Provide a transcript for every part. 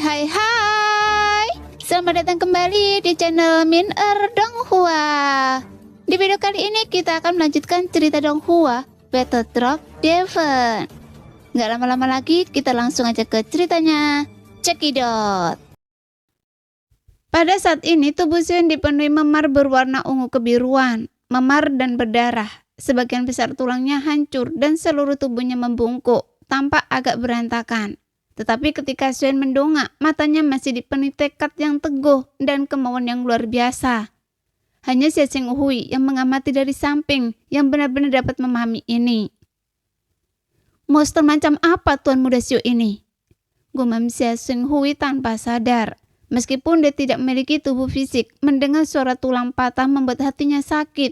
Hai hai, selamat datang kembali di channel Min Donghua. Di video kali ini kita akan melanjutkan cerita Donghua Battle Drop Devon. Nggak lama-lama lagi, kita langsung aja ke ceritanya. Cekidot. Pada saat ini tubuh Xion dipenuhi memar berwarna ungu kebiruan, memar dan berdarah. Sebagian besar tulangnya hancur dan seluruh tubuhnya membungkuk, tampak agak berantakan. Tetapi ketika Xion mendongak, matanya masih dipenuhi tekad yang teguh dan kemauan yang luar biasa. Hanya Xia Xinghui yang mengamati dari samping yang benar-benar dapat memahami ini. Monster macam apa Tuan Muda Xiu ini? Gumam Xia Xinghui tanpa sadar. Meskipun dia tidak memiliki tubuh fisik, mendengar suara tulang patah membuat hatinya sakit.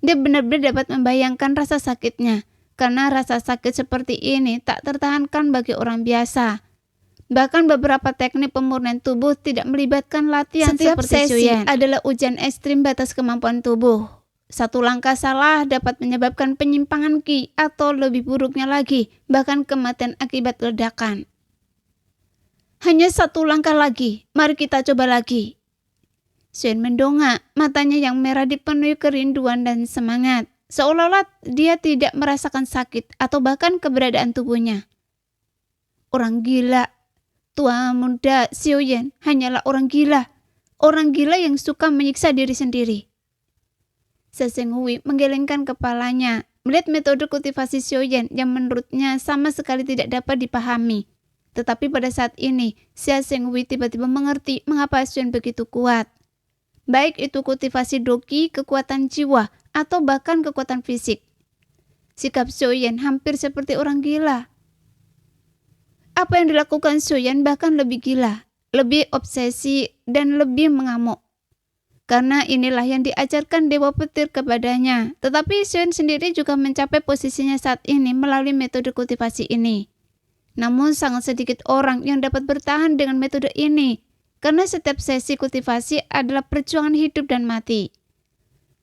Dia benar-benar dapat membayangkan rasa sakitnya. Karena rasa sakit seperti ini tak tertahankan bagi orang biasa. Bahkan beberapa teknik pemurnian tubuh tidak melibatkan latihan Setiap seperti sesi Xuyan adalah ujian ekstrim batas kemampuan tubuh. Satu langkah salah dapat menyebabkan penyimpangan ki atau lebih buruknya lagi, bahkan kematian akibat ledakan. Hanya satu langkah lagi, mari kita coba lagi. Xuyan mendongak, matanya yang merah dipenuhi kerinduan dan semangat. Seolah-olah dia tidak merasakan sakit atau bahkan keberadaan tubuhnya. Orang gila, Tua Muda Xiuyan hanyalah orang gila. Orang gila yang suka menyiksa diri sendiri. Xia Xinghui menggelengkan kepalanya, melihat metode kultivasi Xiuyan yang menurutnya sama sekali tidak dapat dipahami. Tetapi pada saat ini, Xia Xinghui tiba-tiba mengerti mengapa Xiuyan begitu kuat. Baik itu kultivasi doki, kekuatan jiwa, atau bahkan kekuatan fisik. Sikap Xiuyan hampir seperti orang gila. Apa yang dilakukan Xiuyan bahkan lebih gila, lebih obsesi, dan lebih mengamuk. Karena inilah yang diajarkan Dewa Petir kepadanya. Tetapi Xiuyan sendiri juga mencapai posisinya saat ini melalui metode kultivasi ini. Namun sangat sedikit orang yang dapat bertahan dengan metode ini. Karena setiap sesi kultivasi adalah perjuangan hidup dan mati.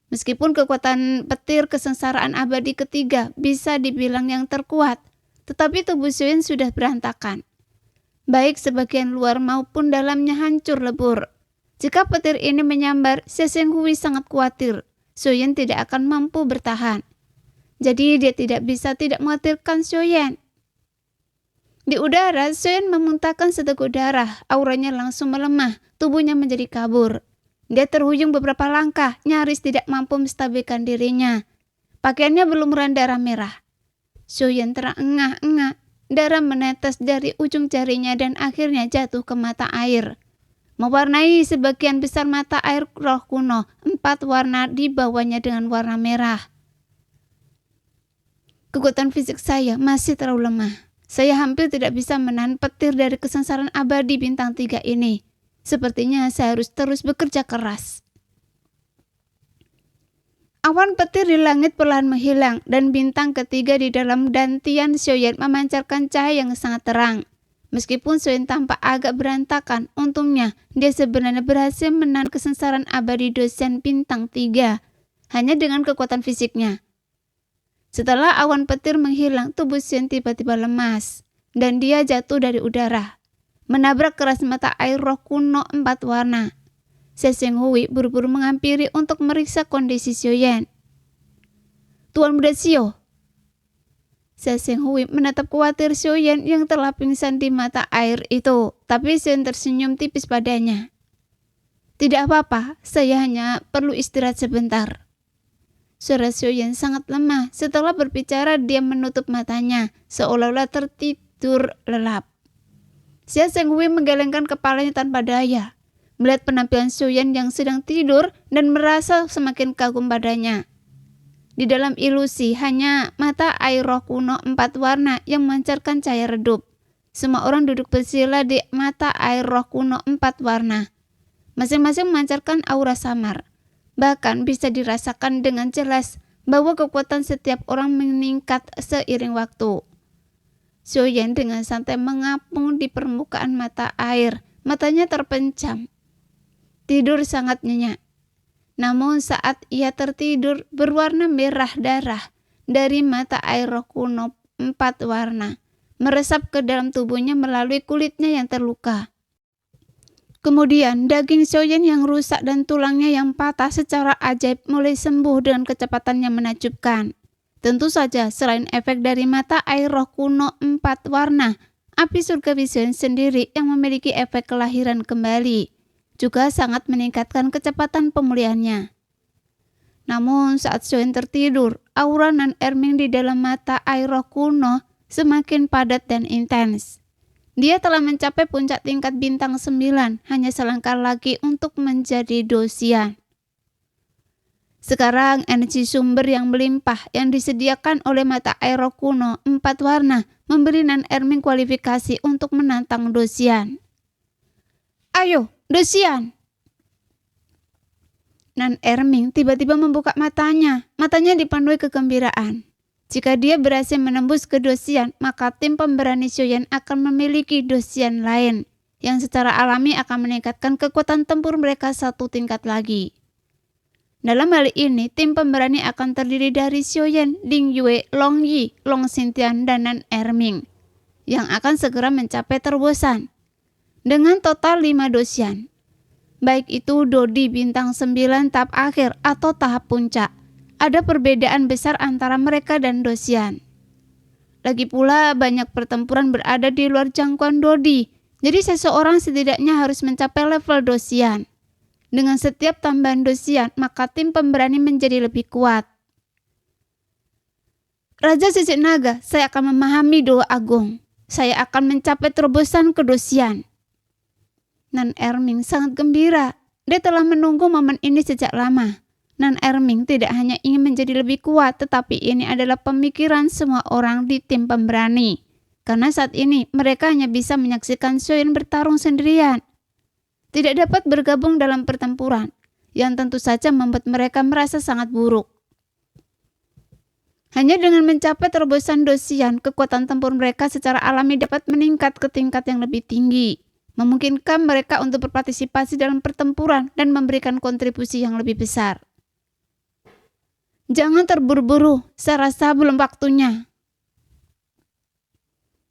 Meskipun kekuatan petir kesengsaraan abadi ketiga bisa dibilang yang terkuat, tetapi tubuh Xiuyan sudah berantakan. Baik sebagian luar maupun dalamnya hancur lebur. Jika petir ini menyambar, Xia Xinghui sangat khawatir Xiuyan tidak akan mampu bertahan. Jadi dia tidak bisa tidak mengkhawatirkan Xiuyan. Di udara, Xiuyan memuntahkan seteguk darah, auranya langsung melemah, tubuhnya menjadi kabur. Dia terhuyung beberapa langkah, nyaris tidak mampu menstabilkan dirinya. Pakaiannya berlumuran darah merah. Xiuyan terengah-engah, darah menetes dari ujung jarinya dan akhirnya jatuh ke mata air. Mewarnai sebagian besar mata air roh kuno, 4 warna di bawahnya dengan warna merah. Kekuatan fisik saya masih terlalu lemah. Saya hampir tidak bisa menahan petir dari kesengsaraan abadi bintang 3 ini. Sepertinya saya harus terus bekerja keras. Awan petir di langit perlahan menghilang dan bintang ketiga di dalam dantian Xiuyan memancarkan cahaya yang sangat terang. Meskipun Xiuyan tampak agak berantakan, untungnya dia sebenarnya berhasil menahan kesengsaraan abadi dosen bintang 3 hanya dengan kekuatan fisiknya. Setelah awan petir menghilang, tubuh Xiuyan tiba-tiba lemas dan dia jatuh dari udara. Menabrak keras mata air roh kuno 4 warna. Xia Xinghui buru-buru menghampiri untuk meriksa kondisi Xiuyan. Tuan Muda Xiu. Xia Xinghui menatap khawatir Xiuyan yang telah pingsan di mata air itu, tapi Xiuyan tersenyum tipis padanya. Tidak apa-apa, saya hanya perlu istirahat sebentar. Suara Xiuyan sangat lemah. Setelah berbicara, dia menutup matanya, seolah-olah tertidur lelap. Xia Xinghui menggelengkan kepalanya tanpa daya, melihat penampilan Xiuyan yang sedang tidur dan merasa semakin kagum padanya. Di dalam ilusi hanya mata air roh kuno 4 warna yang memancarkan cahaya redup. Semua orang duduk bersila di mata air roh kuno 4 warna. Masing-masing memancarkan aura samar. Bahkan bisa dirasakan dengan jelas bahwa kekuatan setiap orang meningkat seiring waktu. Xiuyan dengan santai mengapung di permukaan mata air, matanya terpencam. Tidur sangat nyenyak. Namun saat ia tertidur, berwarna merah darah dari mata air roh kuno 4 warna meresap ke dalam tubuhnya melalui kulitnya yang terluka. Kemudian daging Xiaoyan yang rusak dan tulangnya yang patah secara ajaib mulai sembuh dengan kecepatan yang menakjubkan. Tentu saja selain efek dari mata air roh kuno 4 warna, api surgawi Xiaoyan sendiri yang memiliki efek kelahiran kembali, juga sangat meningkatkan kecepatan pemulihannya. Namun saat Xiaoyan tertidur, aura Nan Erming di dalam mata air roh kuno semakin padat dan intens. Dia telah mencapai puncak tingkat bintang 9, hanya selangkah lagi untuk menjadi Dosian. Sekarang energi sumber yang melimpah yang disediakan oleh mata air roh kuno 4 warna memberi Nan Erming kualifikasi untuk menantang Dosian. Ayo, Dosian! Nan Erming tiba-tiba membuka matanya. Matanya dipenuhi kegembiraan. Jika dia berhasil menembus ke Dosian, maka tim pemberani Xiaoyan akan memiliki Dosian lain, yang secara alami akan meningkatkan kekuatan tempur mereka 1 tingkat lagi. Dalam hal ini, tim pemberani akan terdiri dari Xiaoyan, Ding Yue, Long Yi, Long Xintian, dan Nan Erming, yang akan segera mencapai terobosan. Dengan total 5 Dosian, baik itu Dodi bintang 9 tahap akhir atau tahap puncak. Ada perbedaan besar antara mereka dan Dosian. Lagi pula banyak pertempuran berada di luar jangkauan Dodi, jadi seseorang setidaknya harus mencapai level Dosian. Dengan setiap tambahan Dosian, maka tim pemberani menjadi lebih kuat. Raja Sisik Naga, saya akan memahami doa agung. Saya akan mencapai terobosan ke Dosian. Nan Erming sangat gembira. Dia telah menunggu momen ini sejak lama. Nan Erming tidak hanya ingin menjadi lebih kuat, tetapi ini adalah pemikiran semua orang di tim pemberani. Karena saat ini mereka hanya bisa menyaksikan Xiaoyan bertarung sendirian. Tidak dapat bergabung dalam pertempuran, yang tentu saja membuat mereka merasa sangat buruk. Hanya dengan mencapai terobosan Dosian, kekuatan tempur mereka secara alami dapat meningkat ke tingkat yang lebih tinggi, memungkinkan mereka untuk berpartisipasi dalam pertempuran dan memberikan kontribusi yang lebih besar. Jangan terburu-buru, saya rasa belum waktunya.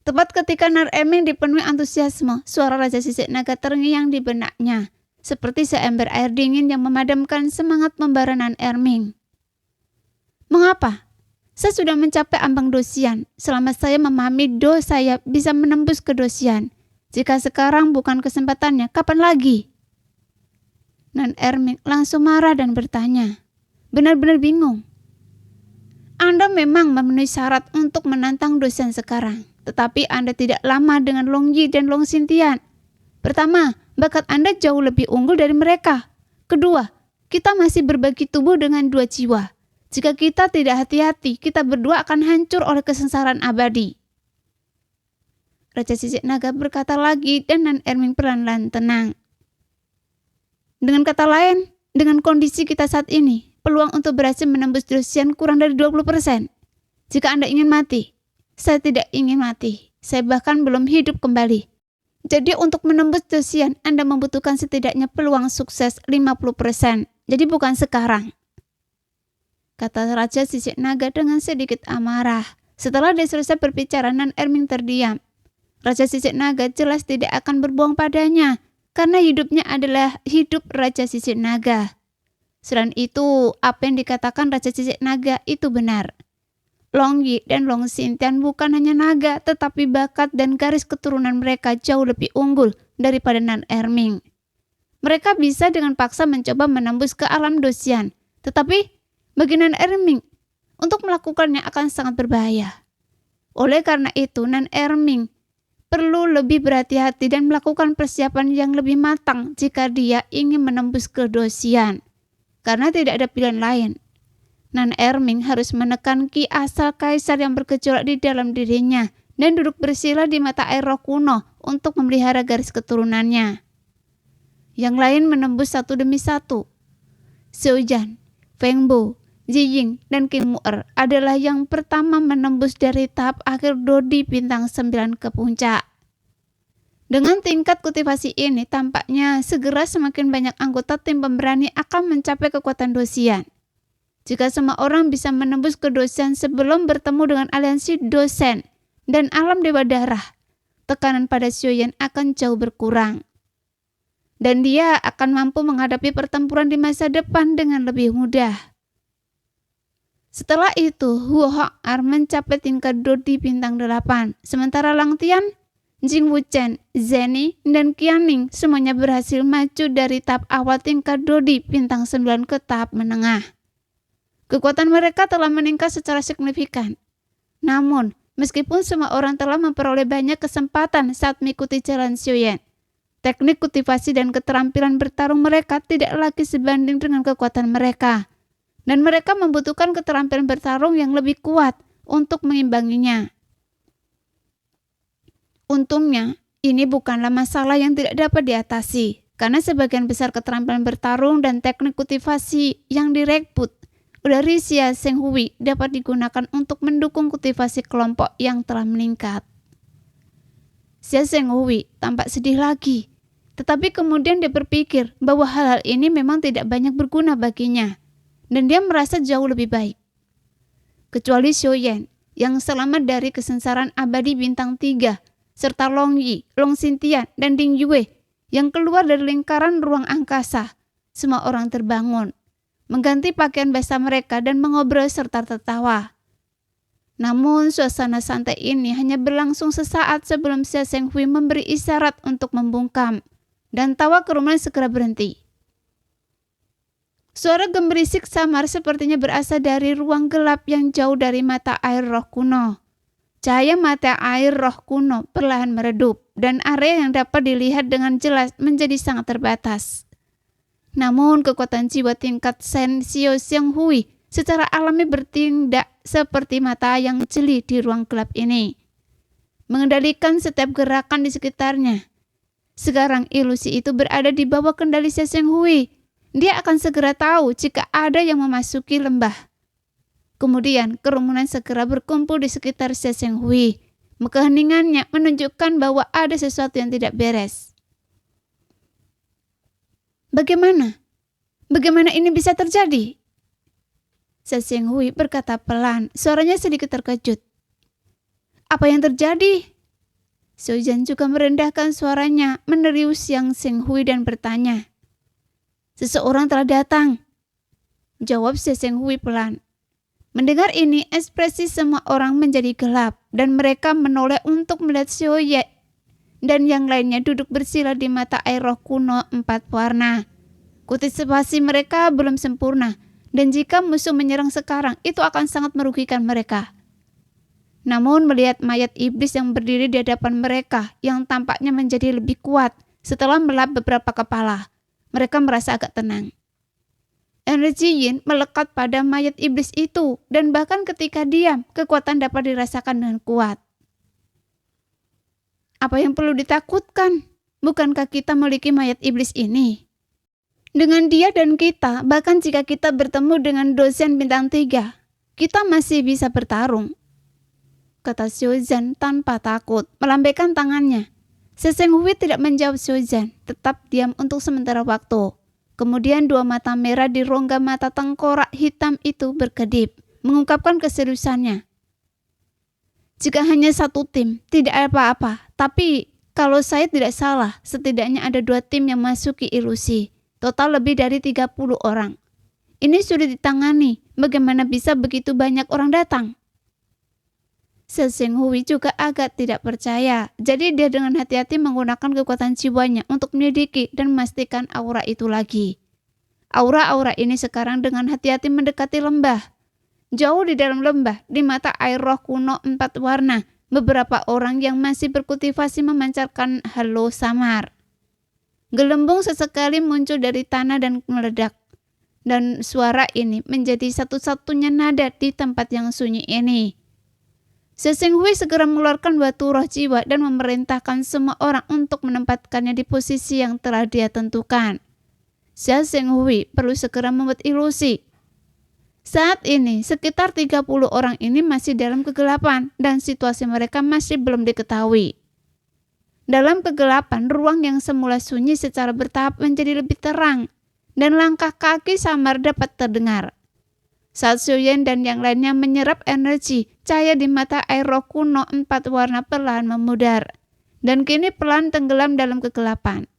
Tepat ketika Nan Erming dipenuhi antusiasme, suara Raja Sisik Naga terngiang di benaknya, seperti seember air dingin yang memadamkan semangat membara Nan Erming. Mengapa? Saya sudah mencapai ambang Dosian. Selama saya memahami saya bisa menembus ke Dosian. Jika sekarang bukan kesempatannya, kapan lagi? Nan Erming langsung marah dan bertanya. Benar-benar bingung. Anda memang memenuhi syarat untuk menantang Dosian sekarang, tetapi Anda tidak lama dengan Long Yi dan Long Xintian. Pertama, bakat Anda jauh lebih unggul dari mereka. Kedua, kita masih berbagi tubuh dengan 2 jiwa. Jika kita tidak hati-hati, kita berdua akan hancur oleh kesengsaraan abadi. Raja Sisik Naga berkata lagi dan Nan Erming perlahan-lahan tenang. Dengan kata lain, dengan kondisi kita saat ini, peluang untuk berhasil menembus Dosian kurang dari 20%. Jika Anda ingin mati, saya tidak ingin mati. Saya bahkan belum hidup kembali. Jadi untuk menembus Dosian, Anda membutuhkan setidaknya peluang sukses 50%. Jadi bukan sekarang. Kata Raja Sisik Naga dengan sedikit amarah. Setelah dia selesai berbicara, Nan Erming terdiam. Raja Sisik Naga jelas tidak akan berbohong padanya, karena hidupnya adalah hidup Raja Sisik Naga. Selain itu, apa yang dikatakan Raja Sisik Naga itu benar. Long Yi dan Long Xintian bukan hanya naga, tetapi bakat dan garis keturunan mereka jauh lebih unggul daripada Nan Erming. Mereka bisa dengan paksa mencoba menembus ke alam Dosian, tetapi bagi Nan Erming, untuk melakukannya akan sangat berbahaya. Oleh karena itu, Nan Erming perlu lebih berhati-hati dan melakukan persiapan yang lebih matang jika dia ingin menembus ke Dosian. Karena tidak ada pilihan lain. Nan Erming harus menekan ki asal kaisar yang bergejolak di dalam dirinya dan duduk bersila di mata air roh kuno untuk memelihara garis keturunannya. Yang lain menembus satu demi satu. Xiaoyan, Feng Bo, Jiying, dan King Mu'er adalah yang pertama menembus dari tahap akhir Dodi bintang 9 ke puncak. Dengan tingkat kultivasi ini, tampaknya segera semakin banyak anggota tim pemberani akan mencapai kekuatan Dosian. Jika semua orang bisa menembus ke Dosian sebelum bertemu dengan aliansi Dosen dan alam Dewa Darah, tekanan pada Xiaoyan akan jauh berkurang. dan dia akan mampu menghadapi pertempuran di masa depan dengan lebih mudah. Setelah itu, Huo Hok-ar mencapai tingkat Dodi bintang 8, sementara Lang Tian, Jing Wuchen, Zeni, dan Qianning semuanya berhasil maju dari tahap awal tingkat Dodi bintang 9 ke tahap menengah. Kekuatan mereka telah meningkat secara signifikan. Namun, meskipun semua orang telah memperoleh banyak kesempatan saat mengikuti jalan Xiuyan, teknik kultivasi dan keterampilan bertarung mereka tidak lagi sebanding dengan kekuatan mereka. Dan mereka membutuhkan keterampilan bertarung yang lebih kuat untuk mengimbanginya. Untungnya, ini bukanlah masalah yang tidak dapat diatasi, karena sebagian besar keterampilan bertarung dan teknik kultivasi yang direkrut dari Xia Zhenghui dapat digunakan untuk mendukung kultivasi kelompok yang telah meningkat. Xia Zhenghui tampak sedih lagi, tetapi kemudian dia berpikir bahwa hal-hal ini memang tidak banyak berguna baginya. Dan dia merasa jauh lebih baik. Kecuali Xiuyan yang selamat dari kesengsaraan abadi bintang 3, serta Long Yi, Long Xintian, dan Ding Yue yang keluar dari lingkaran ruang angkasa. Semua orang terbangun, mengganti pakaian basah mereka dan mengobrol serta tertawa. Namun suasana santai ini hanya berlangsung sesaat sebelum Xia Zhenghui memberi isyarat untuk membungkam, dan tawa kerumunan segera berhenti. Suara gemerisik samar sepertinya berasal dari ruang gelap yang jauh dari mata air roh kuno. Cahaya mata air roh kuno perlahan meredup dan area yang dapat dilihat dengan jelas menjadi sangat terbatas. Namun kekuatan jiwa tingkat Shen Xiao Zhenghui secara alami bertindak seperti mata yang jeli di ruang gelap ini, mengendalikan setiap gerakan di sekitarnya. Sekarang ilusi itu berada di bawah kendali Xia Zhenghui. Dia akan segera tahu jika ada yang memasuki lembah. Kemudian kerumunan segera berkumpul di sekitar Xia Zhenghui. Keheningannya menunjukkan bahwa ada sesuatu yang tidak beres. Bagaimana? Bagaimana ini bisa terjadi? Xia Zhenghui berkata pelan, suaranya sedikit terkejut. Apa yang terjadi? Xiuyan juga merendahkan suaranya, menerius Yang Zhenghui dan bertanya. Seseorang telah datang, jawab Xia Zhenghui pelan. Mendengar ini, ekspresi semua orang menjadi gelap dan mereka menoleh untuk melihat Xiuyan dan yang lainnya duduk bersila di mata air roh kuno 4 warna. Kultivasi mereka belum sempurna dan jika musuh menyerang sekarang itu akan sangat merugikan mereka. Namun melihat mayat iblis yang berdiri di hadapan mereka yang tampaknya menjadi lebih kuat setelah melap beberapa kepala, mereka merasa agak tenang. Energi yin melekat pada mayat iblis itu dan bahkan ketika diam, kekuatan dapat dirasakan dengan kuat. Apa yang perlu ditakutkan? Bukankah kita memiliki mayat iblis ini? Dengan dia dan kita, bahkan jika kita bertemu dengan dosen bintang 3, kita masih bisa bertarung, kata Xiuyan tanpa takut, melambaikan tangannya. Xia Zhenghui tidak menjawab Xiuyan, tetap diam untuk sementara waktu. Kemudian 2 mata merah di rongga mata tengkorak hitam itu berkedip, mengungkapkan keseriusannya. Jika hanya 1 tim, tidak apa-apa. Tapi kalau saya tidak salah, setidaknya ada 2 tim yang masuki ilusi. Total lebih dari 30 orang. Ini sudah ditangani. Bagaimana bisa begitu banyak orang datang? Xia Zhenghui juga agak tidak percaya. Jadi dia dengan hati-hati menggunakan kekuatan jiwanya untuk menyelidiki dan memastikan aura itu lagi. Aura-aura ini sekarang dengan hati-hati mendekati lembah. Jauh di dalam lembah, di mata air roh kuno 4 warna, beberapa orang yang masih berkultivasi memancarkan halo samar. Gelembung sesekali muncul dari tanah dan meledak. Dan suara ini menjadi satu-satunya nada di tempat yang sunyi ini. Xia Zhenghui segera mengeluarkan batu roh jiwa dan memerintahkan semua orang untuk menempatkannya di posisi yang telah dia tentukan. Xia Zhenghui perlu segera membuat ilusi. Saat ini, sekitar 30 orang ini masih dalam kegelapan dan situasi mereka masih belum diketahui. Dalam kegelapan, ruang yang semula sunyi secara bertahap menjadi lebih terang dan langkah kaki samar dapat terdengar. Saat Xiuyan dan yang lainnya menyerap energi, cahaya di mata air roh kuno 4 warna perlahan memudar dan kini pelan tenggelam dalam kegelapan.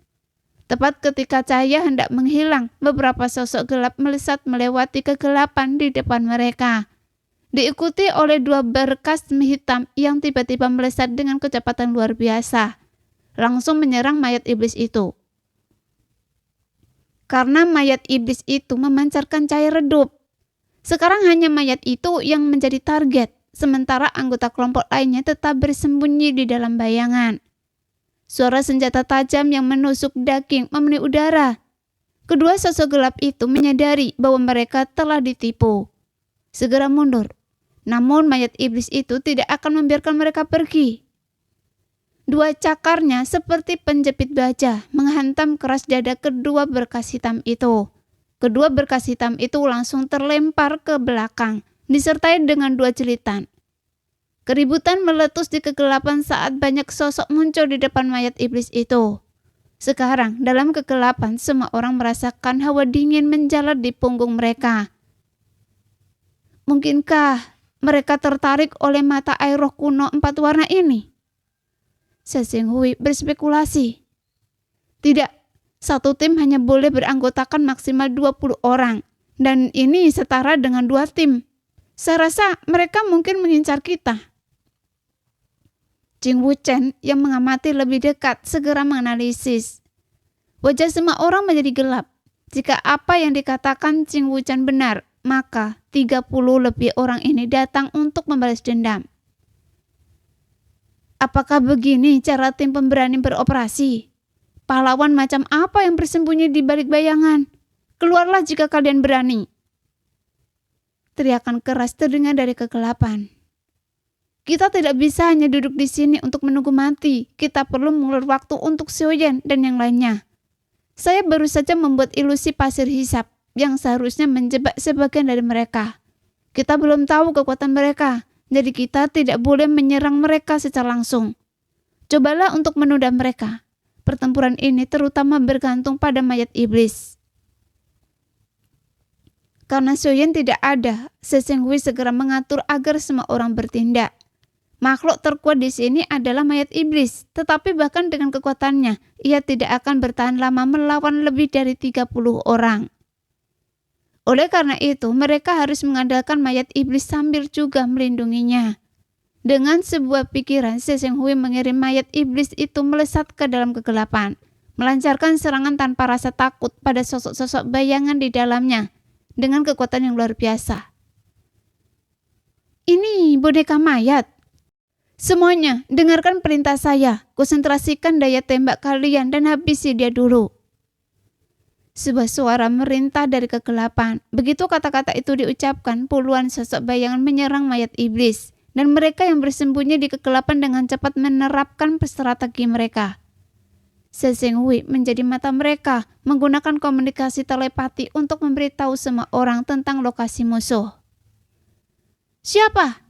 Tepat ketika cahaya hendak menghilang, beberapa sosok gelap melesat melewati kegelapan di depan mereka, diikuti oleh 2 berkas hitam yang tiba-tiba melesat dengan kecepatan luar biasa, langsung menyerang mayat iblis itu. Karena mayat iblis itu memancarkan cahaya redup, sekarang hanya mayat itu yang menjadi target, sementara anggota kelompok lainnya tetap bersembunyi di dalam bayangan. Suara senjata tajam yang menusuk daging memenuhi udara. Kedua sosok gelap itu menyadari bahwa mereka telah ditipu. Segera mundur. Namun mayat iblis itu tidak akan membiarkan mereka pergi. 2 cakarnya seperti penjepit baja menghantam keras dada kedua berkas hitam itu. Kedua berkas hitam itu langsung terlempar ke belakang, disertai dengan 2 jelitan. Keributan meletus di kegelapan saat banyak sosok muncul di depan mayat iblis itu. Sekarang, dalam kegelapan, semua orang merasakan hawa dingin menjalar di punggung mereka. Mungkinkah mereka tertarik oleh mata air roh kuno 4 warna ini? Seseng Hui berspekulasi. Tidak, satu tim hanya boleh beranggotakan maksimal 20 orang. Dan ini setara dengan 2 tim. Saya rasa mereka mungkin mengincar kita. Jing Wuchen yang mengamati lebih dekat segera menganalisis. Wajah semua orang menjadi gelap. Jika apa yang dikatakan Jing Wuchen benar, maka 30 lebih orang ini datang untuk membalas dendam. Apakah begini cara tim pemberani beroperasi? Pahlawan macam apa yang bersembunyi di balik bayangan? Keluarlah jika kalian berani. Teriakan keras terdengar dari kegelapan. Kita tidak bisa hanya duduk di sini untuk menunggu mati. Kita perlu mengulur waktu untuk Xiaoyan dan yang lainnya. Saya baru saja membuat ilusi pasir hisap yang seharusnya menjebak sebagian dari mereka. Kita belum tahu kekuatan mereka, jadi kita tidak boleh menyerang mereka secara langsung. Cobalah untuk menunda mereka. Pertempuran ini terutama bergantung pada mayat iblis. Karena Xiaoyan tidak ada, Seseng Hui segera mengatur agar semua orang bertindak. Makhluk terkuat di sini adalah mayat iblis, tetapi bahkan dengan kekuatannya, ia tidak akan bertahan lama melawan lebih dari 30 orang. Oleh karena itu, mereka harus mengandalkan mayat iblis sambil juga melindunginya. Dengan sebuah pikiran, Seseng Hui mengirim mayat iblis itu melesat ke dalam kegelapan, melancarkan serangan tanpa rasa takut pada sosok-sosok bayangan di dalamnya, dengan kekuatan yang luar biasa. Ini boneka mayat. Semuanya, dengarkan perintah saya. Konsentrasikan daya tembak kalian dan habisi dia dulu. Sebuah suara merintah dari kegelapan. Begitu kata-kata itu diucapkan, puluhan sosok bayangan menyerang mayat iblis. Dan mereka yang bersembunyi di kegelapan dengan cepat menerapkan strategi mereka. Seseng Hui menjadi mata mereka, menggunakan komunikasi telepati untuk memberitahu semua orang tentang lokasi musuh. Siapa?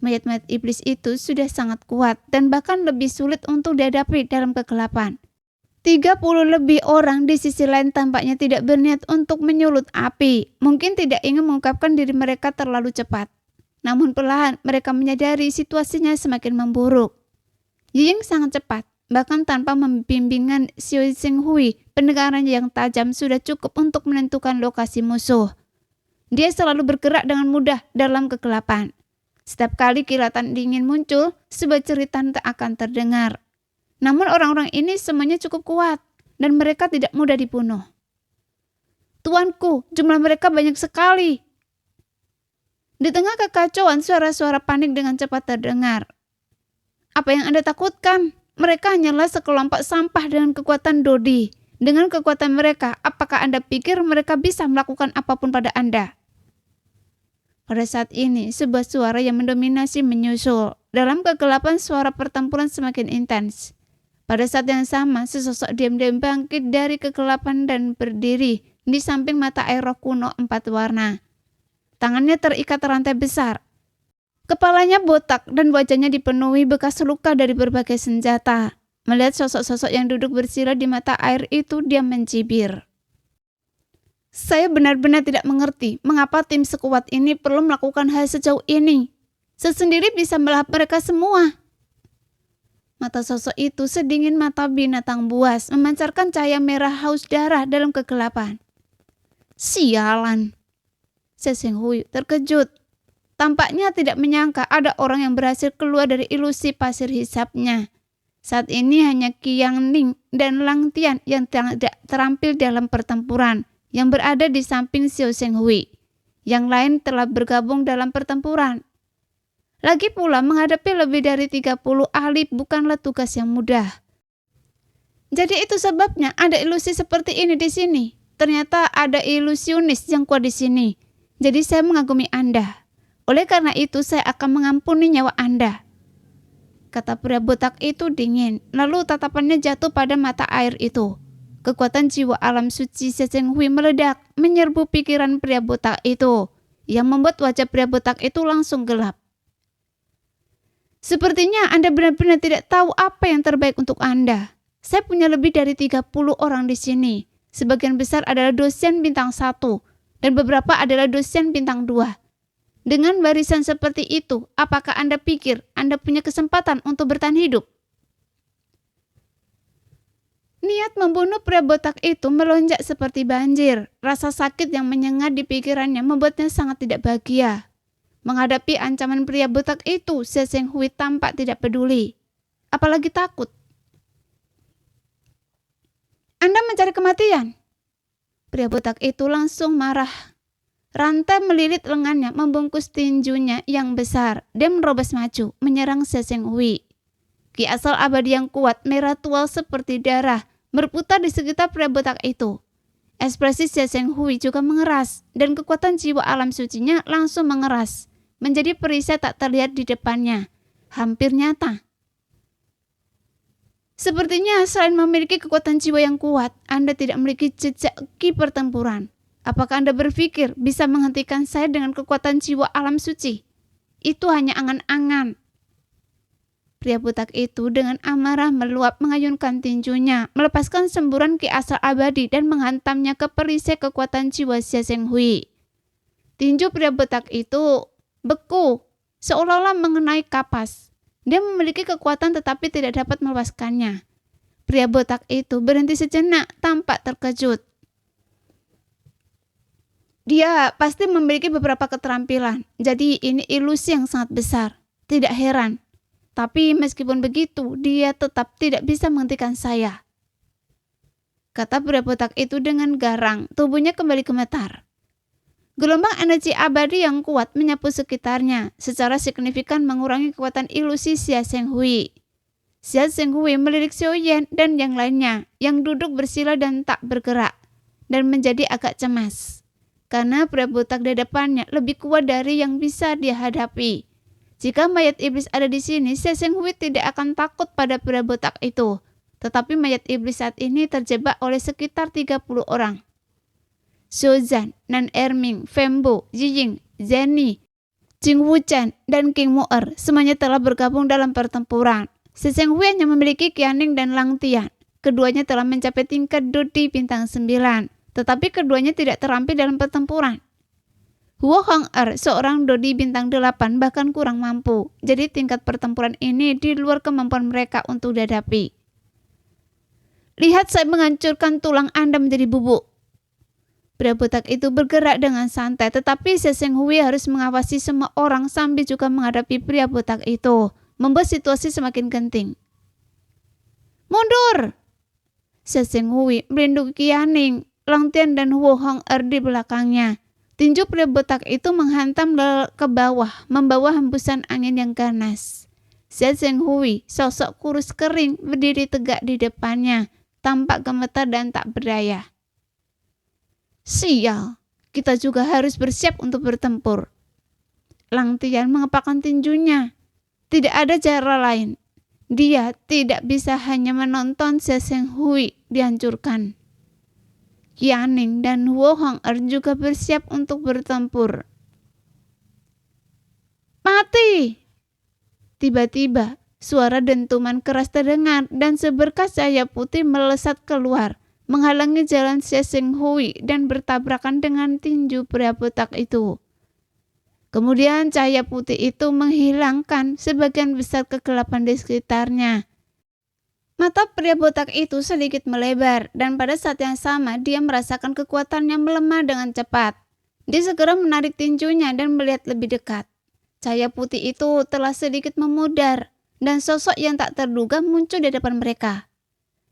Mayat-mayat iblis itu sudah sangat kuat dan bahkan lebih sulit untuk dihadapi dalam kegelapan. 30 lebih orang di sisi lain tampaknya tidak berniat untuk menyulut api. Mungkin tidak ingin mengungkapkan diri mereka terlalu cepat. Namun perlahan mereka menyadari situasinya semakin memburuk. Ying sangat cepat, bahkan tanpa membimbingan Seseng Hui, pendengarannya yang tajam sudah cukup untuk menentukan lokasi musuh. Dia selalu bergerak dengan mudah dalam kegelapan. Setiap kali kilatan dingin muncul, sebuah cerita tak akan terdengar. Namun orang-orang ini semuanya cukup kuat, dan mereka tidak mudah dibunuh. Tuanku, jumlah mereka banyak sekali. Di tengah kekacauan, suara-suara panik dengan cepat terdengar. Apa yang Anda takutkan? Mereka hanyalah sekelompok sampah dengan kekuatan Dodi. Dengan kekuatan mereka, apakah Anda pikir mereka bisa melakukan apapun pada Anda? Pada saat ini, sebuah suara yang mendominasi menyusul. Dalam kegelapan, suara pertempuran semakin intens. Pada saat yang sama, sesosok diam-diam bangkit dari kegelapan dan berdiri di samping mata air roh kuno 4 warna. Tangannya terikat rantai besar. Kepalanya botak dan wajahnya dipenuhi bekas luka dari berbagai senjata. Melihat sosok-sosok yang duduk bersila di mata air itu, dia mencibir. Saya benar-benar tidak mengerti mengapa tim sekuat ini perlu melakukan hal sejauh ini. Sesendiri bisa melahap mereka semua. Mata sosok itu sedingin mata binatang buas, memancarkan cahaya merah haus darah dalam kegelapan. Sialan! Se Seng Hui terkejut. Tampaknya tidak menyangka ada orang yang berhasil keluar dari ilusi pasir hisapnya. Saat ini hanya Qiang Ning dan Lang Tian yang tidak terampil dalam pertempuran, yang berada di samping Xiao Seng Hui. Yang lain telah bergabung dalam pertempuran. Lagi pula menghadapi lebih dari 30 ahli bukanlah tugas yang mudah. Jadi itu sebabnya ada ilusi seperti ini di sini. Ternyata ada ilusionis yang kuat di sini. Jadi saya mengagumi Anda. Oleh karena itu saya akan mengampuni nyawa Anda. Kata pria botak itu dingin, lalu tatapannya jatuh pada mata air itu. Kekuatan jiwa alam suci Se Seng Hui meledak, menyerbu pikiran pria botak itu, yang membuat wajah pria botak itu langsung gelap. Sepertinya Anda benar-benar tidak tahu apa yang terbaik untuk Anda. Saya punya lebih dari 30 orang di sini. Sebagian besar adalah dosen bintang 1 dan beberapa adalah dosen bintang 2. Dengan barisan seperti itu, apakah Anda pikir Anda punya kesempatan untuk bertahan hidup? Niat membunuh pria botak itu melonjak seperti banjir. Rasa sakit yang menyengat di pikirannya membuatnya sangat tidak bahagia. Menghadapi ancaman pria botak itu, Se Seng Hui tampak tidak peduli, apalagi takut. Anda mencari kematian? Pria botak itu langsung marah. Rantai melilit lengannya membungkus tinjunya yang besar. Dia menerobos maju, menyerang Se Seng Hui. Ki asal abadi yang kuat, merah tua seperti darah, berputar di sekitar pria botak itu. Ekspresi Se Seng Hui juga mengeras, dan kekuatan jiwa alam sucinya langsung mengeras, menjadi perisai tak terlihat di depannya, hampir nyata. Sepertinya selain memiliki kekuatan jiwa yang kuat, Anda tidak memiliki jejak ki pertempuran. Apakah Anda berpikir bisa menghentikan saya dengan kekuatan jiwa alam suci? Itu hanya angan-angan. Pria botak itu dengan amarah meluap mengayunkan tinjunya, melepaskan semburan ki asal abadi dan menghantamnya ke perisai kekuatan jiwa Se Seng Hui. Tinju pria botak itu beku, seolah-olah mengenai kapas. Dia memiliki kekuatan tetapi tidak dapat melepaskannya. Pria botak itu berhenti sejenak, tampak terkejut. Dia pasti memiliki beberapa keterampilan, jadi ini ilusi yang sangat besar. Tidak heran. Tapi meskipun begitu, dia tetap tidak bisa menghentikan saya. Kata pria botak itu dengan garang, tubuhnya kembali gemetar. Gelombang energi abadi yang kuat menyapu sekitarnya, secara signifikan mengurangi kekuatan ilusi Xia Seng Hui. Xia Seng Hui melirik Xiao Yan dan yang lainnya, yang duduk bersila dan tak bergerak, dan menjadi agak cemas. Karena pria botak di depannya lebih kuat dari yang bisa dia hadapi. Jika mayat iblis ada di sini, Xia Seng Hui tidak akan takut pada pria botak itu. Tetapi mayat iblis saat ini terjebak oleh sekitar 30 orang. Shozan, Nan Erming, Fembo, Yiying, Zeni, Jing Wuchen, dan King Mu'er semuanya telah bergabung dalam pertempuran. Se Seng Hui hanya memiliki Qiang Ning dan Lang Tian. Keduanya telah mencapai tingkat Dodi bintang 9, tetapi keduanya tidak terampil dalam pertempuran. Huo Hong-er, seorang Dodi bintang 8 bahkan kurang mampu. Jadi tingkat pertempuran ini di luar kemampuan mereka untuk dihadapi. Lihat saya menghancurkan tulang Anda menjadi bubuk. Pria botak itu bergerak dengan santai, tetapi Se Seng Hui harus mengawasi semua orang sambil juga menghadapi pria botak itu, membuat situasi semakin genting. Mundur! Se Seng Hui melindungi Qiang Ning, Lang Tian dan Huo Hong-er di belakangnya. Tinju pria botak itu menghantam ke bawah, membawa hembusan angin yang ganas. Se Seng Hui, sosok kurus kering, berdiri tegak di depannya, tampak gemetar dan tak berdaya. Sial, kita juga harus bersiap untuk bertempur. Lang Tian mengepakkan tinjunya. Tidak ada cara lain. Dia tidak bisa hanya menonton Se Seng Hui dihancurkan. Qiang Ning dan Huo Hong-er juga bersiap untuk bertempur. Mati! Tiba-tiba, suara dentuman keras terdengar dan seberkas cahaya putih melesat keluar, menghalangi jalan Se Seng Hui dan bertabrakan dengan tinju pria botak itu. Kemudian cahaya putih itu menghilangkan sebagian besar kegelapan di sekitarnya, Mata pria botak itu sedikit melebar, dan pada saat yang sama dia merasakan kekuatannya melemah dengan cepat. Dia segera menarik tinjunya dan melihat lebih dekat. Cahaya putih itu telah sedikit memudar, dan sosok yang tak terduga muncul di depan mereka.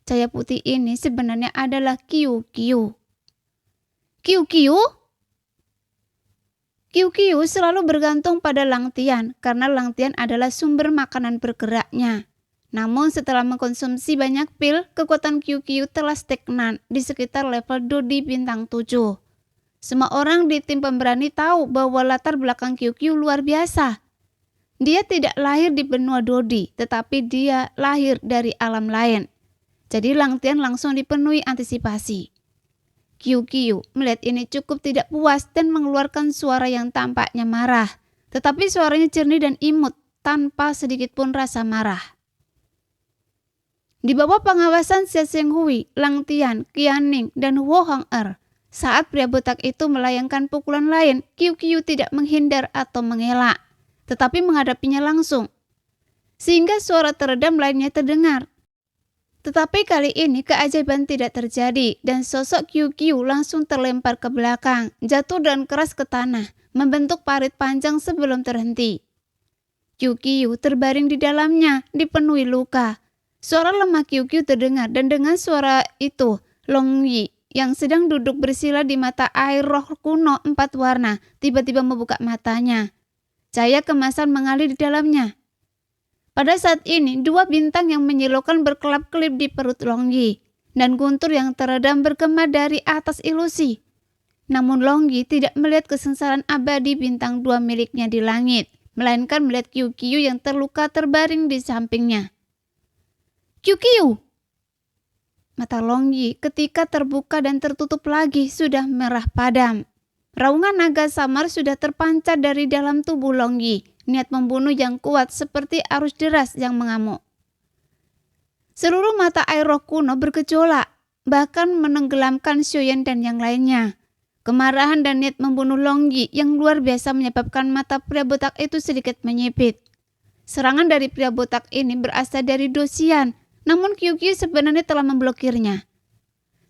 Cahaya putih ini sebenarnya adalah Kiu Kiu. Kiu Kiu? Kiu Kiu selalu bergantung pada Lang Tian karena Lang Tian adalah sumber makanan bergeraknya. Namun setelah mengkonsumsi banyak pil, kekuatan Kiu Kiu telah stagnan di sekitar level Dodi bintang 7. Semua orang di tim pemberani tahu bahwa latar belakang Kiu Kiu luar biasa. Dia tidak lahir di benua Dodi, tetapi dia lahir dari alam lain. Jadi Lang Tian langsung dipenuhi antisipasi. Kiu Kiu melihat ini cukup tidak puas dan mengeluarkan suara yang tampaknya marah. Tetapi suaranya jernih dan imut, tanpa sedikit pun rasa marah. Di bawah pengawasan Xia Xinghui, Lang Tian, Qianning, dan Wu Hong'er, saat pria botak itu melayangkan pukulan lain, Kiu Kiu tidak menghindar atau mengelak, tetapi menghadapinya langsung. Sehingga suara teredam lainnya terdengar. Tetapi kali ini keajaiban tidak terjadi dan sosok Kiu Kiu langsung terlempar ke belakang, jatuh dan keras ke tanah, membentuk parit panjang sebelum terhenti. Kiu Kiu terbaring di dalamnya, dipenuhi luka. Suara lemah Kiu Kiu terdengar dan dengan suara itu, Long Yi yang sedang duduk bersila di mata air roh kuno 4 warna tiba-tiba membuka matanya. Cahaya kemasan mengalir di dalamnya. Pada saat ini, 2 bintang yang menyilaukan berkelap-kelip di perut Long Yi, dan guntur yang teredam bergema dari atas ilusi. Namun Long Yi tidak melihat kesengsaraan abadi bintang 2 miliknya di langit, melainkan melihat Kiu Kiu yang terluka terbaring di sampingnya. Kiu Kiu! Mata Long Yi ketika terbuka dan tertutup lagi sudah merah padam. Raungan naga samar sudah terpancar dari dalam tubuh Long Yi. Niat membunuh yang kuat seperti arus deras yang mengamuk. Seluruh mata air roh kuno bergejolak, bahkan menenggelamkan Xiuyan dan yang lainnya. Kemarahan dan niat membunuh Long Yi yang luar biasa menyebabkan mata pria botak itu sedikit menyipit. Serangan dari pria botak ini berasal dari Dosian, namun Kiu Kiu sebenarnya telah memblokirnya.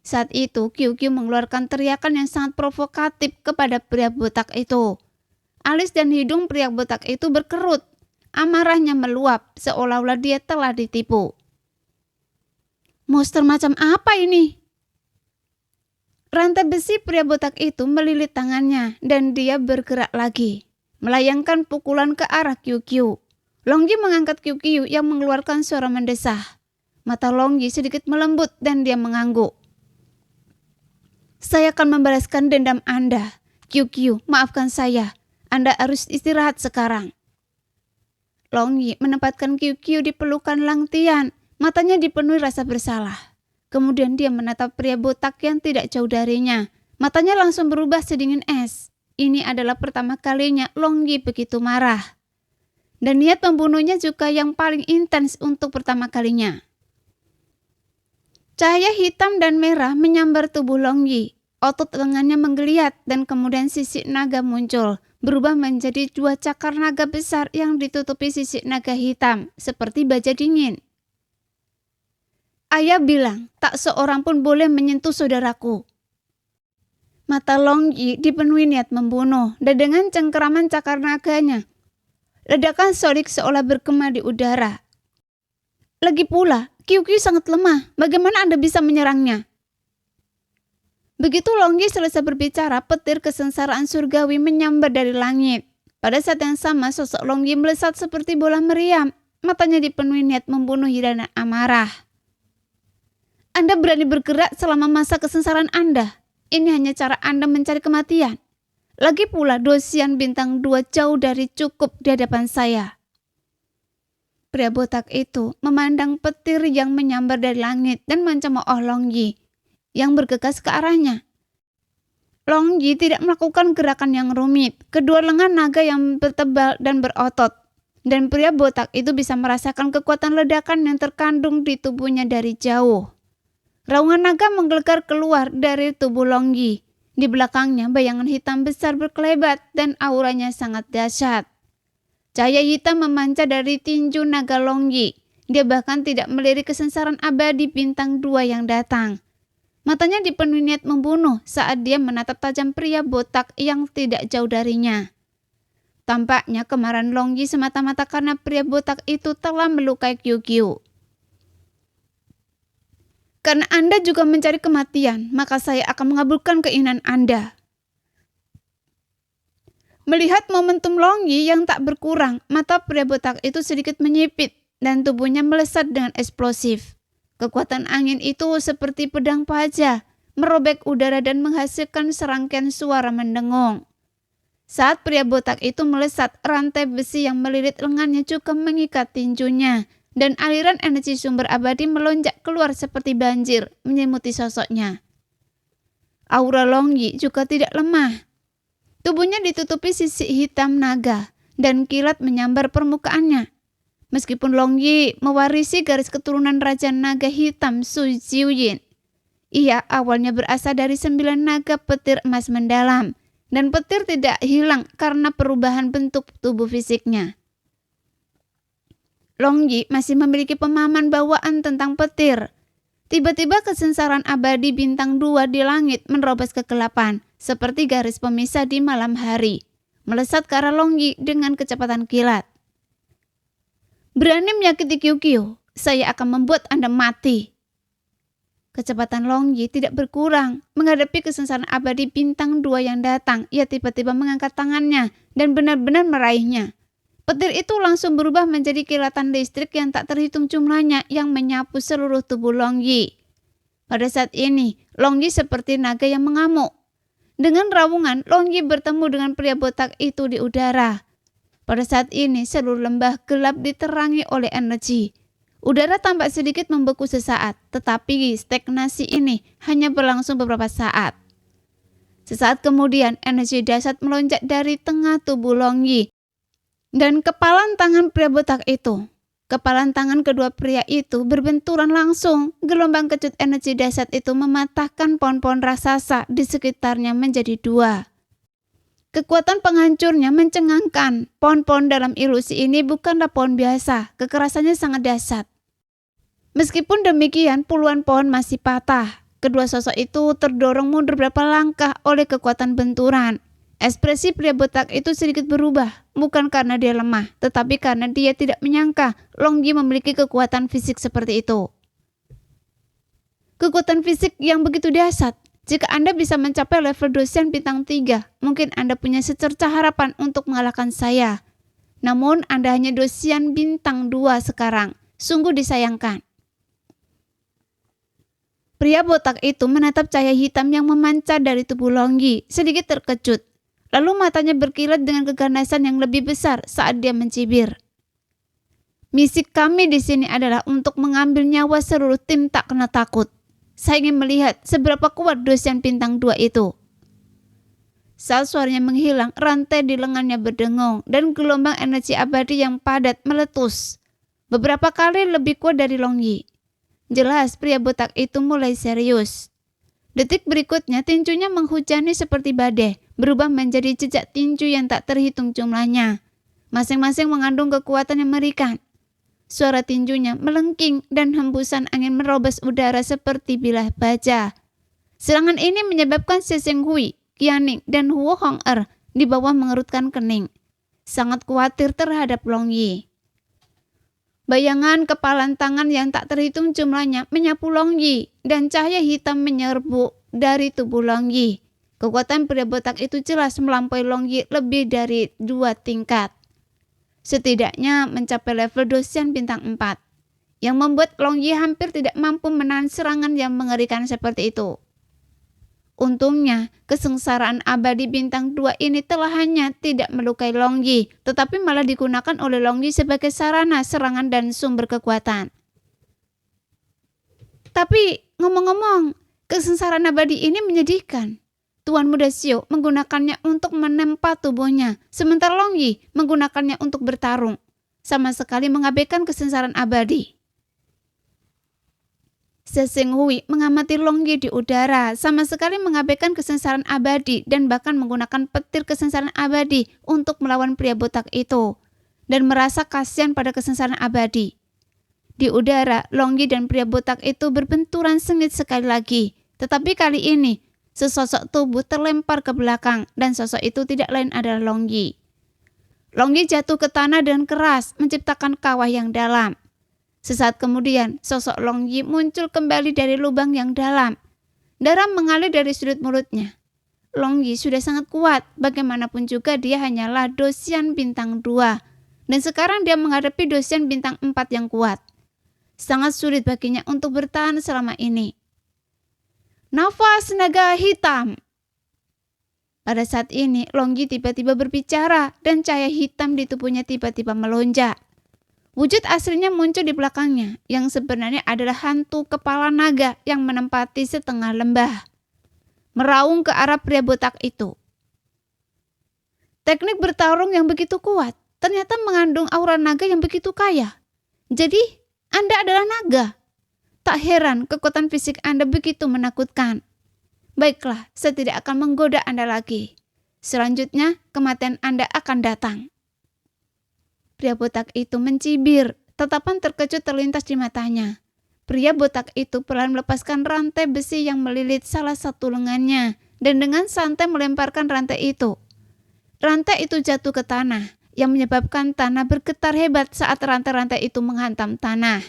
Saat itu Kiu Kiu mengeluarkan teriakan yang sangat provokatif kepada pria botak itu. Alis dan hidung pria botak itu berkerut. Amarahnya meluap seolah-olah dia telah ditipu. Monster macam apa ini? Rantai besi pria botak itu melilit tangannya dan dia bergerak lagi, melayangkan pukulan ke arah Kiu Kiu. Long Yi mengangkat Kiu Kiu yang mengeluarkan suara mendesah. Mata Long Yi sedikit melembut dan dia mengangguk. Saya akan membalaskan dendam Anda. Kiu Kiu, maafkan saya. Anda harus istirahat sekarang. Long Yi menempatkan Kiu Kiu di pelukan Lang Tian. Matanya dipenuhi rasa bersalah. Kemudian dia menatap pria botak yang tidak jauh darinya. Matanya langsung berubah sedingin es. Ini adalah pertama kalinya Long Yi begitu marah. Dan niat membunuhnya juga yang paling intens untuk pertama kalinya. Cahaya hitam dan merah menyambar tubuh Long Yi. Otot lengannya menggeliat dan kemudian sisik naga muncul, berubah menjadi 2 cakar naga besar yang ditutupi sisik naga hitam, seperti baja dingin. Ayah bilang, tak seorang pun boleh menyentuh saudaraku. Mata Long Yi dipenuhi niat membunuh, dan dengan cengkeraman cakar naganya, ledakan solik seolah bergema di udara. Lagi pula, Kiu Kiu sangat lemah, bagaimana Anda bisa menyerangnya? Begitu Long Yi selesai berbicara, petir kesengsaraan surgawi menyambar dari langit. Pada saat yang sama, sosok Long Yi melesat seperti bola meriam. Matanya dipenuhi niat membunuh dan amarah. Anda berani bergerak selama masa kesengsaraan Anda. Ini hanya cara Anda mencari kematian. Lagi pula Dosian bintang 2 jauh dari cukup di hadapan saya. Pria botak itu memandang petir yang menyambar dari langit dan mencemooh Long Yi yang bergegas ke arahnya. Long Yi tidak melakukan gerakan yang rumit. Kedua lengan naga yang bertebal dan berotot. Dan pria botak itu bisa merasakan kekuatan ledakan yang terkandung di tubuhnya dari jauh. Raungan naga menggelegar keluar dari tubuh Long Yi. Di belakangnya bayangan hitam besar berkelebat dan auranya sangat dahsyat. Cahaya hitam memancar dari tinju naga Long Yi. Dia bahkan tidak melirik kesengsaraan abadi bintang 2 yang datang. Matanya dipenuhi niat membunuh saat dia menatap tajam pria botak yang tidak jauh darinya. Tampaknya kemarahan Long Yi semata-mata karena pria botak itu telah melukai Kyukyu. Karena Anda juga mencari kematian, maka saya akan mengabulkan keinginan Anda. Melihat momentum Long Yi yang tak berkurang, mata pria botak itu sedikit menyipit dan tubuhnya melesat dengan eksplosif. Kekuatan angin itu seperti pedang paja, merobek udara dan menghasilkan serangkaian suara mendengung. Saat pria botak itu melesat, rantai besi yang melilit lengannya juga mengikat tinjunya, dan aliran energi sumber abadi melonjak keluar seperti banjir, menyelimuti sosoknya. Aura Long Yi juga tidak lemah. Tubuhnya ditutupi sisik hitam naga, dan kilat menyambar permukaannya. Meskipun Long Yi mewarisi garis keturunan Raja Naga Hitam Su Jiuyin, ia awalnya berasal dari 9 naga petir emas mendalam, dan petir tidak hilang karena perubahan bentuk tubuh fisiknya. Long Yi masih memiliki pemahaman bawaan tentang petir. Tiba-tiba kesengsaraan abadi bintang 2 di langit menerobos kegelapan, seperti garis pemisah di malam hari, melesat ke arah Long Yi dengan kecepatan kilat. Berani menyakiti Kyukyu, saya akan membuat Anda mati. Kecepatan Long Yi tidak berkurang. Menghadapi kesengsaraan abadi bintang 2 yang datang, ia tiba-tiba mengangkat tangannya dan benar-benar meraihnya. Petir itu langsung berubah menjadi kilatan listrik yang tak terhitung jumlahnya yang menyapu seluruh tubuh Long Yi. Pada saat ini, Long Yi seperti naga yang mengamuk. Dengan raungan, Long Yi bertemu dengan pria botak itu di udara. Pada saat ini, seluruh lembah gelap diterangi oleh energi. Udara tampak sedikit membeku sesaat, tetapi stagnasi ini hanya berlangsung beberapa saat. Sesaat kemudian, energi dahsyat melonjak dari tengah tubuh Long Yi dan kepalan tangan pria botak itu. Kepalan tangan kedua pria itu berbenturan langsung. Gelombang kecut energi dahsyat itu mematahkan pohon-pohon raksasa di sekitarnya menjadi 2. Kekuatan penghancurnya mencengangkan. Pohon-pohon dalam ilusi ini bukanlah pohon biasa. Kekerasannya sangat dahsyat. Meskipun demikian, puluhan pohon masih patah. Kedua sosok itu terdorong mundur beberapa langkah oleh kekuatan benturan. Ekspresi pria botak itu sedikit berubah, bukan karena dia lemah, tetapi karena dia tidak menyangka Long Yi memiliki kekuatan fisik seperti itu. Kekuatan fisik yang begitu dahsyat. Jika Anda bisa mencapai level dosian bintang 3, mungkin Anda punya secercah harapan untuk mengalahkan saya. Namun Anda hanya dosian bintang 2 sekarang. Sungguh disayangkan. Pria botak itu menatap cahaya hitam yang memancar dari tubuh Long Yi, sedikit terkejut. Lalu matanya berkilat dengan keganasan yang lebih besar saat dia mencibir. Misi kami di sini adalah untuk mengambil nyawa seluruh tim tak kena takut. Saya ingin melihat seberapa kuat dosian bintang 2 itu. Saat suaranya menghilang, rantai di lengannya berdengung dan gelombang energi abadi yang padat meletus. Beberapa kali lebih kuat dari Long Yi. Jelas pria botak itu mulai serius. Detik berikutnya tinjunya menghujani seperti badai, berubah menjadi jejak tinju yang tak terhitung jumlahnya. Masing-masing mengandung kekuatan yang mengerikan. Suara tinjunya melengking dan hembusan angin merobos udara seperti bilah baja. Serangan ini menyebabkan Seseng Hui, Qianing, dan Huo Hong-er di bawah mengerutkan kening. Sangat khawatir terhadap Long Yi. Bayangan kepalan tangan yang tak terhitung jumlahnya menyapu Long Yi dan cahaya hitam menyerbu dari tubuh Long Yi. Kekuatan pria botak itu jelas melampaui Long Yi lebih dari 2 tingkat. Setidaknya mencapai level dosian bintang 4, yang membuat Long Yi hampir tidak mampu menahan serangan yang mengerikan seperti itu. Untungnya, kesengsaraan abadi bintang 2 ini telah hanya tidak melukai Long Yi, tetapi malah digunakan oleh Long Yi sebagai sarana serangan dan sumber kekuatan. Tapi, ngomong-ngomong, kesengsaraan abadi ini menyedihkan. Tuan Muda Xiu menggunakannya untuk menempa tubuhnya, sementara Long Yi menggunakannya untuk bertarung, sama sekali mengabaikan kesengsaraan abadi. Seseng Hui mengamati Long Yi di udara, sama sekali mengabaikan kesengsaraan abadi dan bahkan menggunakan petir kesengsaraan abadi untuk melawan pria botak itu, dan merasa kasihan pada kesengsaraan abadi. Di udara, Longgi dan pria botak itu berbenturan sengit sekali lagi. Tetapi kali ini, sesosok tubuh terlempar ke belakang dan sosok itu tidak lain adalah Longgi. Longgi jatuh ke tanah dengan keras, menciptakan kawah yang dalam. Sesaat kemudian, sosok Longgi muncul kembali dari lubang yang dalam. Darah mengalir dari sudut mulutnya. Longgi sudah sangat kuat, bagaimanapun juga dia hanyalah Dosian bintang 2. Dan sekarang dia menghadapi Dosian bintang 4 yang kuat. Sangat sulit baginya untuk bertahan selama ini. Nafas naga hitam. Pada saat ini, Longgi tiba-tiba berbicara dan cahaya hitam di tubuhnya tiba-tiba melonjak. Wujud aslinya muncul di belakangnya, yang sebenarnya adalah hantu kepala naga yang menempati setengah lembah. Meraung ke arah pria botak itu. Teknik bertarung yang begitu kuat ternyata mengandung aura naga yang begitu kaya. Jadi, Anda adalah naga. Tak heran kekuatan fisik Anda begitu menakutkan. Baiklah, saya tidak akan menggoda Anda lagi. Selanjutnya, kematian Anda akan datang. Pria botak itu mencibir, tatapan terkejut terlintas di matanya. Pria botak itu perlahan melepaskan rantai besi yang melilit salah satu lengannya dan dengan santai melemparkan rantai itu. Rantai itu jatuh ke tanah, yang menyebabkan tanah bergetar hebat saat rantai-rantai itu menghantam tanah,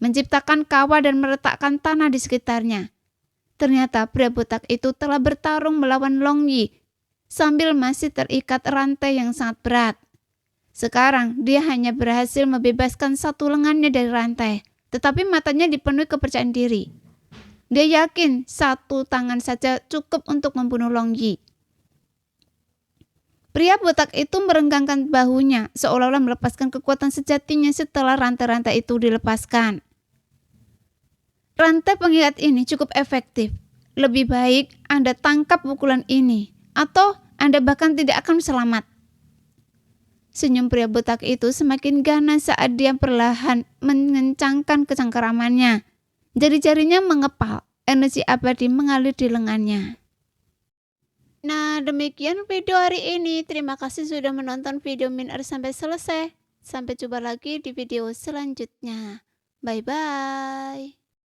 menciptakan kawah dan meretakkan tanah di sekitarnya. Ternyata pria botak itu telah bertarung melawan Longgi sambil masih terikat rantai yang sangat berat. Sekarang dia hanya berhasil membebaskan satu lengannya dari rantai, tetapi matanya dipenuhi kepercayaan diri. Dia yakin satu tangan saja cukup untuk membunuh Longgi. Pria botak itu merenggangkan bahunya seolah-olah melepaskan kekuatan sejatinya setelah rantai-rantai itu dilepaskan. Rantai pengikat ini cukup efektif. Lebih baik Anda tangkap pukulan ini, atau Anda bahkan tidak akan selamat. Senyum pria botak itu semakin ganas saat dia perlahan mengencangkan kecengkeramannya. Jari-jarinya mengepal, energi abadi mengalir di lengannya. Nah, demikian video hari ini. Terima kasih sudah menonton video Min sampai selesai. Sampai jumpa lagi di video selanjutnya. Bye-bye.